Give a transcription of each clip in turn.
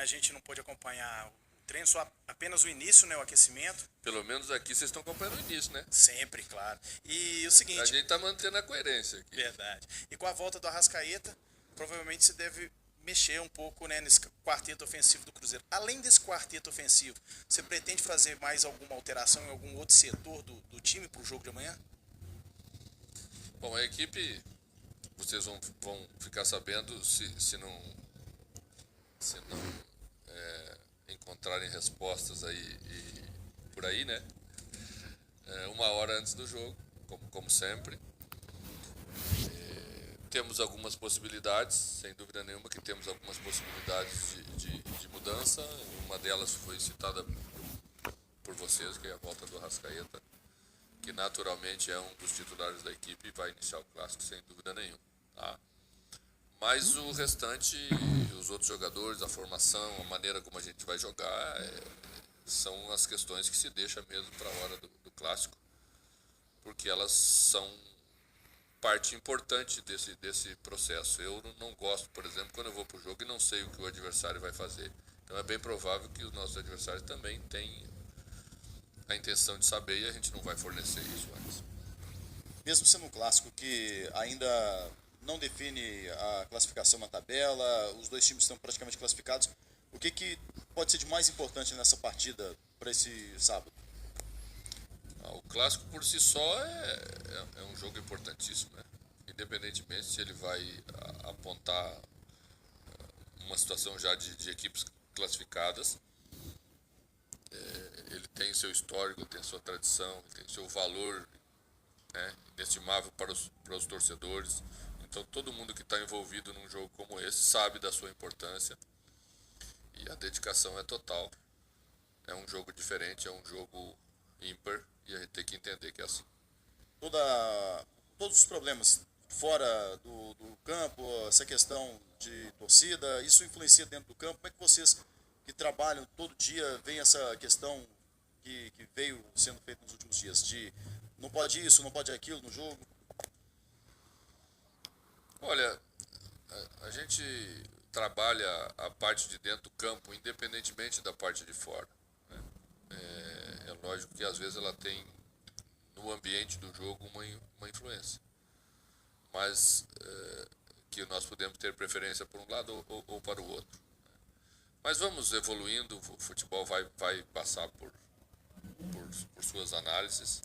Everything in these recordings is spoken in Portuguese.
A gente não pôde acompanhar o treino, só apenas o início, né, o aquecimento. Pelo menos aqui vocês estão acompanhando o início, né? Sempre, claro. E o A seguinte... gente tá mantendo a coerência aqui. Verdade. E com a volta do Arrascaeta, provavelmente se deve mexer um pouco, né, nesse quarteto ofensivo do Cruzeiro. Além desse quarteto ofensivo, você pretende fazer mais alguma alteração em algum outro setor do time para o jogo de amanhã? Bom, a equipe, vocês vão ficar sabendo se não encontrarem respostas aí por aí, né? Uma hora antes do jogo, como sempre. Temos algumas possibilidades, sem dúvida nenhuma que temos algumas possibilidades de mudança. Uma delas foi citada por vocês, que é a volta do Arrascaeta, que naturalmente é um dos titulares da equipe e vai iniciar o clássico sem dúvida nenhuma. Tá? Mas o restante, os outros jogadores, a formação, a maneira como a gente vai jogar, são as questões que se deixa mesmo para a hora do clássico, porque elas são parte importante desse processo. Eu não gosto, por exemplo, quando eu vou para o jogo e não sei o que o adversário vai fazer. Então é bem provável que os nossos adversários também tenham a intenção de saber e a gente não vai fornecer isso antes. Mesmo sendo um clássico que ainda não define a classificação na tabela, os dois times estão praticamente classificados, o que pode ser de mais importante nessa partida para esse sábado? O clássico por si só é um jogo importantíssimo, né? Independentemente se ele vai apontar uma situação já de equipes classificadas, ele tem seu histórico, tem sua tradição, tem seu valor, né, inestimável para os torcedores. Então todo mundo que está envolvido num jogo como esse sabe da sua importância e a dedicação é total. É um jogo diferente, é um jogo ímpar e a gente tem que entender que é assim. Todos os problemas fora do campo, essa questão de torcida, isso influencia dentro do campo? Como é que vocês que trabalham todo dia veem essa questão que veio sendo feita nos últimos dias, de não pode isso, não pode aquilo no jogo? Olha, a gente trabalha a parte de dentro do campo independentemente da parte de fora, né? É lógico que às vezes ela tem no ambiente do jogo uma influência, mas que nós podemos ter preferência por um lado ou para o outro. Mas vamos evoluindo, o futebol vai passar por suas análises.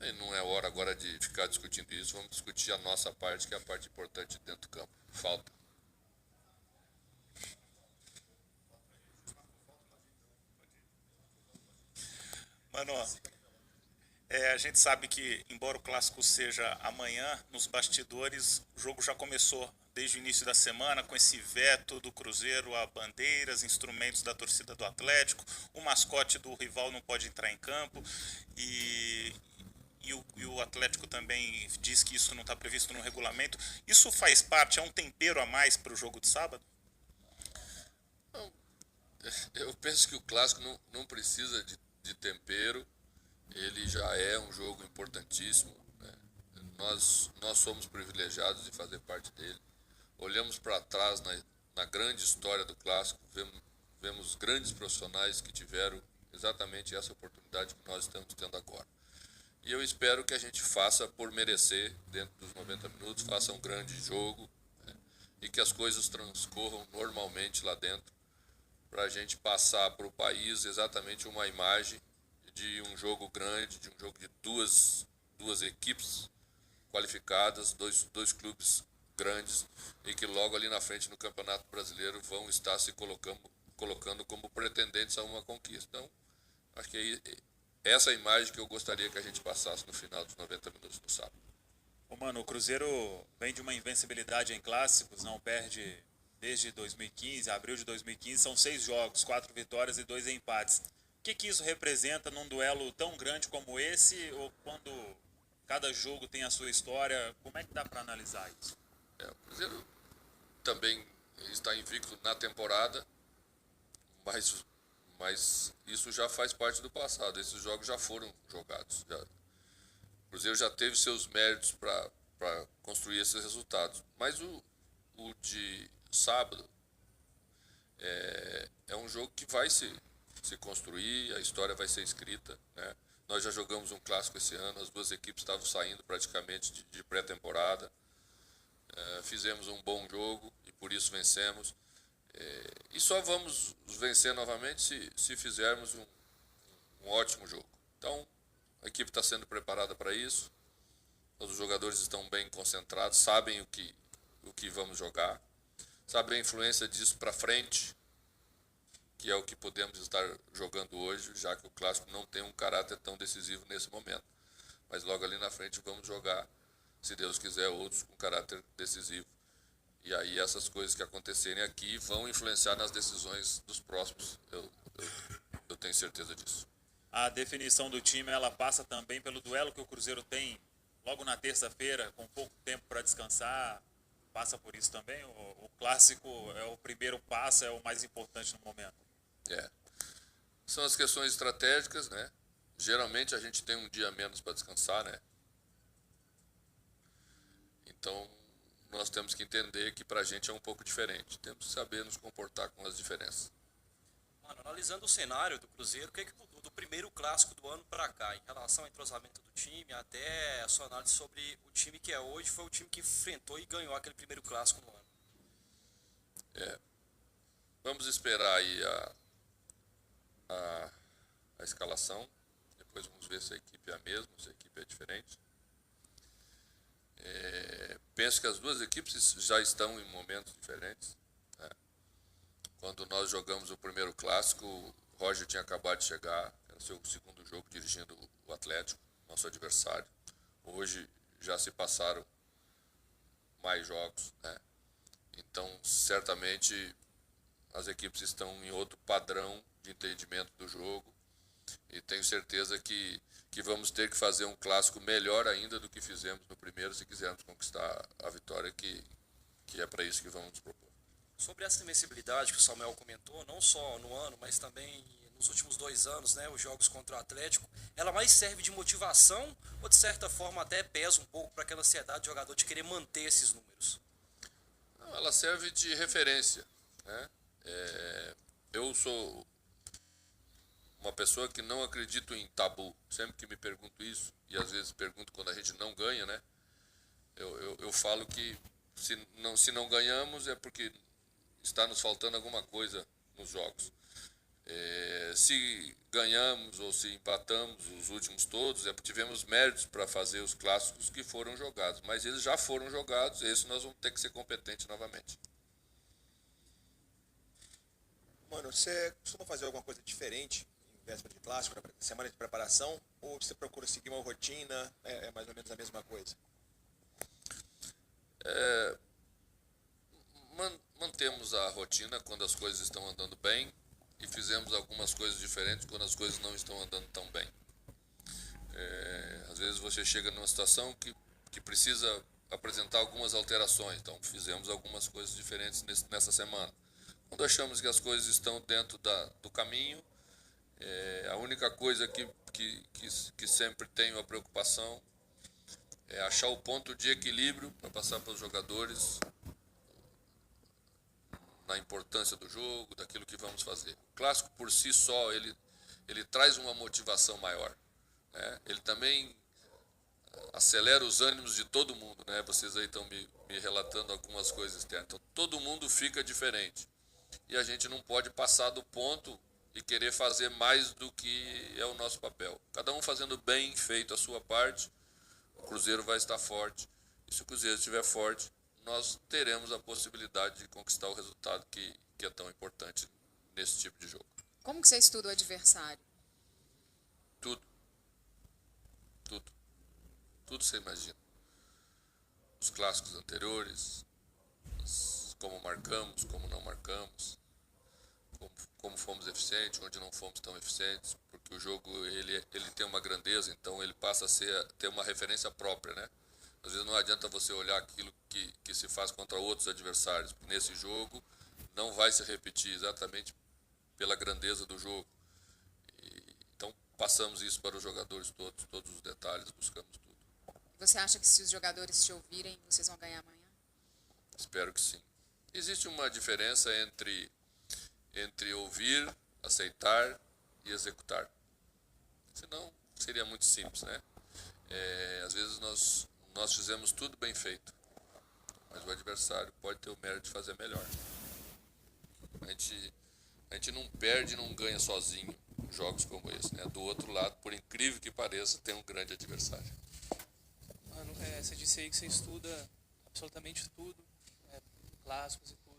E não é hora agora de ficar discutindo isso, vamos discutir a nossa parte, que é a parte importante dentro do campo. Falta. Mano, a gente sabe que, embora o clássico seja amanhã, nos bastidores o jogo já começou desde o início da semana, com esse veto do Cruzeiro a bandeiras, instrumentos da torcida do Atlético, o mascote do rival não pode entrar em campo e o Atlético também diz que isso não está previsto no regulamento. Isso faz parte, é um tempero a mais para o jogo de sábado? Eu penso que o clássico não precisa de tempero, ele já é um jogo importantíssimo, né? Nós somos privilegiados de fazer parte dele. Olhamos para trás na grande história do clássico, vemos grandes profissionais que tiveram exatamente essa oportunidade que nós estamos tendo agora. E eu espero que a gente faça por merecer, dentro dos 90 minutos, faça um grande jogo, né? E que as coisas transcorram normalmente lá dentro, para a gente passar para o país exatamente uma imagem de um jogo grande, de um jogo de duas equipes qualificadas, dois clubes grandes, e que logo ali na frente no Campeonato Brasileiro vão estar se colocando como pretendentes a uma conquista. Então, acho que essa imagem que eu gostaria que a gente passasse no final dos 90 minutos do sábado. Mano, o Cruzeiro vem de uma invencibilidade em clássicos, não perde desde 2015, abril de 2015, são 6 jogos, 4 vitórias e 2 empates. O que isso representa num duelo tão grande como esse, ou quando cada jogo tem a sua história, como é que dá para analisar isso? O Cruzeiro também está invicto na temporada, mas isso já faz parte do passado, esses jogos já foram jogados. O Cruzeiro já teve seus méritos para construir esses resultados, mas o de sábado um jogo que vai se construir, a história vai ser escrita, né? Nós já jogamos um clássico esse ano, as duas equipes estavam saindo praticamente de pré-temporada. Fizemos um bom jogo e por isso vencemos. E só vamos vencer novamente se fizermos um ótimo jogo. Então, a equipe está sendo preparada para isso. Os jogadores estão bem concentrados, sabem o que vamos jogar, sabem a influência disso para frente, que é o que podemos estar jogando hoje, já que o clássico não tem um caráter tão decisivo nesse momento. Mas logo ali na frente vamos jogar, se Deus quiser, outros com caráter decisivo. E aí essas coisas que acontecerem aqui vão influenciar nas decisões dos próximos. Eu tenho certeza disso. A definição do time, ela passa também pelo duelo que o Cruzeiro tem logo na terça-feira, com pouco tempo para descansar. Passa por isso também? O clássico é o primeiro passo, é o mais importante no momento? São as questões estratégicas, né? Geralmente a gente tem um dia a menos para descansar, né? Então, nós temos que entender que para a gente é um pouco diferente. Temos que saber nos comportar com as diferenças. Mano, analisando o cenário do Cruzeiro, o que mudou do primeiro clássico do ano para cá, em relação ao entrosamento do time, até a sua análise sobre o time que é hoje, foi o time que enfrentou e ganhou aquele primeiro clássico no ano? Vamos esperar aí a escalação, depois vamos ver se a equipe é a mesma, se a equipe é diferente. Penso que as duas equipes já estão em momentos diferentes, né? Quando nós jogamos o primeiro clássico, o Roger tinha acabado de chegar, era o seu segundo jogo dirigindo o Atlético, nosso adversário. Hoje já se passaram mais jogos, né? Então, certamente, as equipes estão em outro padrão de entendimento do jogo e tenho certeza que vamos ter que fazer um clássico melhor ainda do que fizemos no primeiro se quisermos conquistar a vitória, que é para isso que vamos nos propor. Sobre essa invencibilidade que o Samuel comentou, não só no ano, mas também nos últimos 2 anos, né, os jogos contra o Atlético, ela mais serve de motivação ou de certa forma até pesa um pouco para aquela ansiedade do jogador de querer manter esses números? Não, ela serve de referência, né? Eu sou uma pessoa que não acredito em tabu. Sempre que me pergunto isso, e às vezes pergunto quando a gente não ganha, né? Eu falo que se não ganhamos é porque está nos faltando alguma coisa nos jogos. Se ganhamos ou se empatamos os últimos todos, é porque tivemos méritos para fazer os clássicos que foram jogados. Mas eles já foram jogados, e isso nós vamos ter que ser competentes novamente. Mano, você costuma fazer alguma coisa diferente em véspera de clássico, na semana de preparação? Ou você procura seguir uma rotina? É mais ou menos a mesma coisa? Mantemos a rotina quando as coisas estão andando bem e fizemos algumas coisas diferentes quando as coisas não estão andando tão bem. Às vezes você chega numa situação que precisa apresentar algumas alterações, então fizemos algumas coisas diferentes nessa semana. Quando achamos que as coisas estão dentro do caminho, a única coisa que sempre tenho a preocupação é achar o ponto de equilíbrio para passar para os jogadores na importância do jogo, daquilo que vamos fazer. O clássico por si só, ele traz uma motivação maior, né? Ele também acelera os ânimos de todo mundo, né? Vocês aí estão me relatando algumas coisas externas. Então, todo mundo fica diferente. E a gente não pode passar do ponto e querer fazer mais do que é o nosso papel. Cada um fazendo bem feito a sua parte, o Cruzeiro vai estar forte. E se o Cruzeiro estiver forte, nós teremos a possibilidade de conquistar o resultado que é tão importante nesse tipo de jogo. Como que você estuda o adversário? Tudo você imagina. Os clássicos anteriores, como marcamos, como não marcamos, como fomos eficientes, onde não fomos tão eficientes, porque o jogo ele tem uma grandeza, então ele passa a ter uma referência própria, né? Às vezes não adianta você olhar aquilo que se faz contra outros adversários. Nesse jogo não vai se repetir exatamente pela grandeza do jogo. Então passamos isso para os jogadores todos os detalhes, buscamos tudo. Você acha que se os jogadores te ouvirem, vocês vão ganhar amanhã? Espero que sim. Existe uma diferença entre entre ouvir, aceitar e executar. Senão seria muito simples, né? Às vezes nós fizemos tudo bem feito, mas o adversário pode ter o mérito de fazer melhor. A gente não perde e não ganha sozinho jogos como esse, né? Do outro lado, por incrível que pareça, tem um grande adversário. Mano, você disse aí que você estuda absolutamente tudo, clássicos e tudo.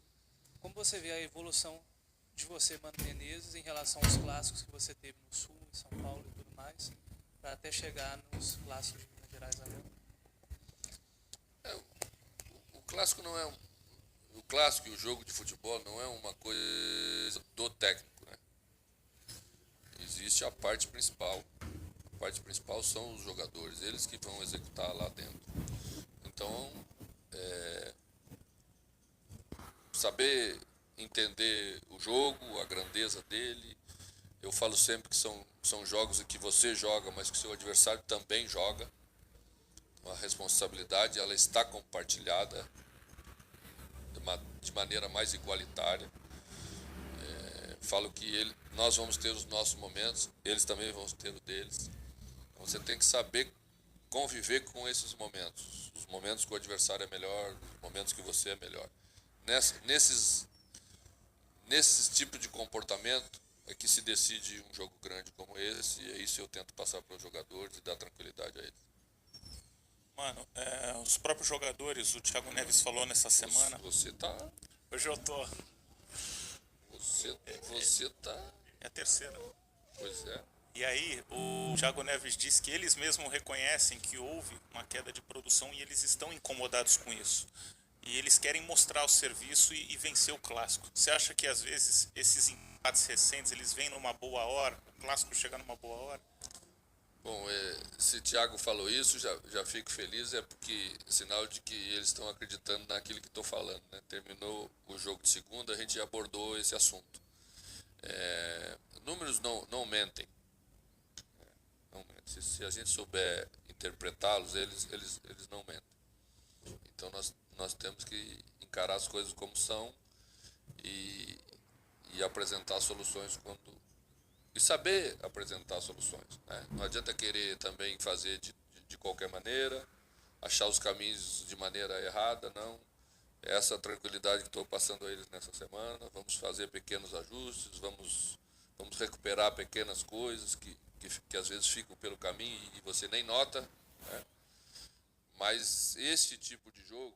Como você vê a evolução de você, Mano Menezes, em relação aos clássicos que você teve no Sul, em São Paulo e tudo mais, para até chegar nos clássicos de Minas Gerais agora? O clássico não é o clássico e o jogo de futebol não é uma coisa do técnico, né? Existe a parte principal. A parte principal são os jogadores, eles que vão executar lá dentro. Então, saber entender o jogo, a grandeza dele. Eu falo sempre que são jogos em que você joga, mas que seu adversário também joga. A responsabilidade ela está compartilhada de maneira mais igualitária. Falo que nós vamos ter os nossos momentos, eles também vão ter o deles. Então você tem que saber conviver com esses momentos. Os momentos que o adversário é melhor, os momentos que você é melhor. Nesses tipos de comportamento é que se decide um jogo grande como esse, e é isso que eu tento passar para os jogadores e dar tranquilidade a eles. Mano, os próprios jogadores, o Thiago Neves falou nessa semana. Você tá. Hoje eu tô. Você tá. É a terceira. Pois é. E aí, o Thiago Neves disse que eles mesmos reconhecem que houve uma queda de produção e eles estão incomodados com isso. E eles querem mostrar o serviço e vencer o clássico. Você acha que às vezes esses empates recentes eles vêm numa boa hora, o clássico chega numa boa hora? Bom, se o Thiago falou isso, já fico feliz, é porque é sinal de que eles estão acreditando naquilo que estou falando, né? Terminou o jogo de segunda, a gente abordou esse assunto. Números não mentem. Não mentem. Se a gente souber interpretá-los, eles não mentem. Então nós temos que encarar as coisas como são e apresentar soluções e saber apresentar soluções, né? Não adianta querer também fazer de qualquer maneira, achar os caminhos de maneira errada, não. Essa tranquilidade que estou passando a eles nessa semana, vamos fazer pequenos ajustes, vamos recuperar pequenas coisas que às vezes ficam pelo caminho e você nem nota, né? Mas esse tipo de jogo